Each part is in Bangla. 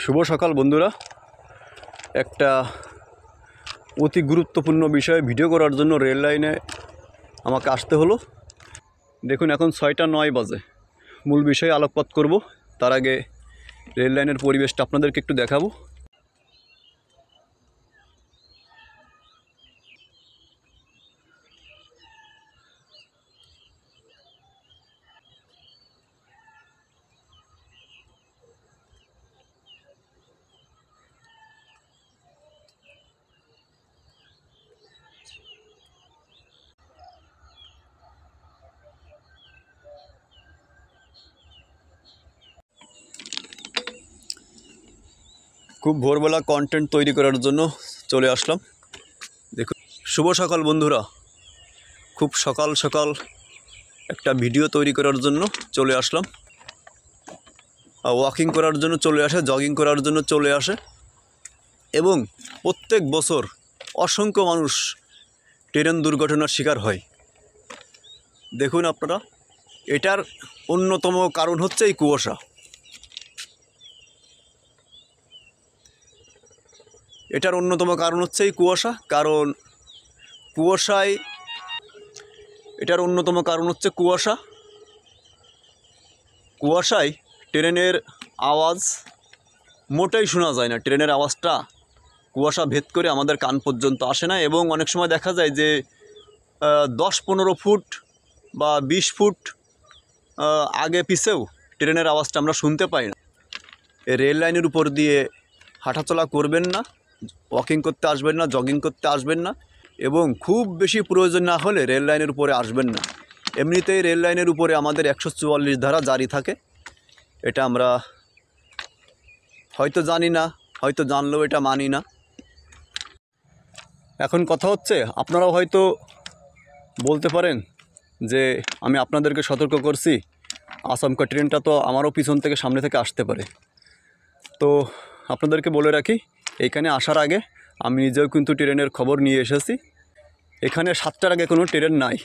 শুভ সকাল বন্ধুরা। একটা অতি গুরুত্বপূর্ণ বিষয়ে ভিডিও করার জন্য রেল লাইনে আমাকে আসতে হলো। দেখুন এখন 6টা 9 বাজে। মূল বিষয়ে আলোকপাত করব, তার আগে রেল লাইনের পরিবেশটা আপনাদেরকে একটু দেখাবো। খুব ভোরবেলা কন্টেন্ট তৈরি করার জন্য চলে আসলাম। দেখুন, শুভ সকাল বন্ধুরা। খুব সকাল সকাল একটা ভিডিও তৈরি করার জন্য চলে আসলাম। ওয়াকিং করার জন্য চলে আসে, জগিং করার জন্য চলে আসে, এবং প্রত্যেক বছর অসংখ্য মানুষ ট্রেন দুর্ঘটনার শিকার হয়। দেখুন আপনারা, এটার অন্যতম কারণ হচ্ছে এই কুয়াশা। এটার অন্যতম কারণ হচ্ছে এই কুয়াশা। এটার অন্যতম কারণ হচ্ছে কুয়াশায় ট্রেনের আওয়াজ মোটেই শোনা যায় না। ট্রেনের আওয়াজটা কুয়াশা ভেদ করে আমাদের কান পর্যন্ত আসে না, এবং অনেক সময় দেখা যায় যে 10-15 ফুট বা 20 ফুট আগে পিছেও ট্রেনের আওয়াজটা আমরা শুনতে পাই না। এই রেল লাইনের উপর দিয়ে হাঁটাচলা করবেন না, ওয়াকিং করতে আসবেন না, জগিং করতে আসবেন না, এবং খুব বেশি প্রয়োজন না হলে রেল লাইনের উপরে আসবেন না। এমনিতেই রেল লাইনের উপরে আমাদের 144 ধারা জারি থাকে। এটা আমরা হয়তো জানি না, হয়তো জানলেও এটা মানি না। এখন কথা হচ্ছে, আপনারাও হয়তো বলতে পারেন যে আমি আপনাদেরকে সতর্ক করছি, আচমকা ট্রেনটা তো আমারও পিছন থেকে সামনে থেকে আসতে পারে। তো আপনাদেরকে বলে রাখি, এইখানে আসার আগে আমি নিজেও কিন্তু ট্রেনের খবর নিয়ে এসেছি। এখানে 7টার আগে কোনো ট্রেন নাই,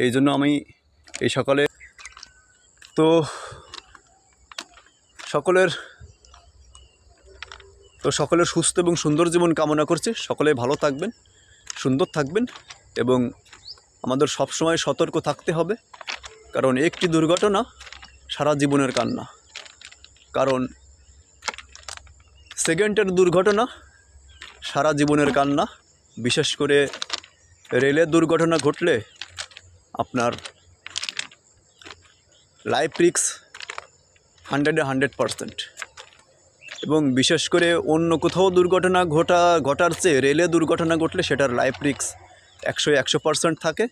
এই জন্য আমি এই সকালে তো সকলের সুস্থ এবং সুন্দর জীবন কামনা করছি। সকলে ভালো থাকবেন, সুন্দর থাকবেন, এবং আমাদের সবসময় সতর্ক থাকতে হবে। কারণ একটি দুর্ঘটনা সারা জীবনের কান্না। কারণ সেকেন্ডের দুর্ঘটনা সারা জীবনের কান্না। বিশেষ করে রেলের দুর্ঘটনা ঘটলে আপনার লাইফ রিস্ক 100%। এবং বিশেষ করে অন্য কোথাও দুর্ঘটনা ঘটার চেয়ে রেলে দুর্ঘটনা ঘটলে সেটার লাইফ রিস্ক 100% থাকে।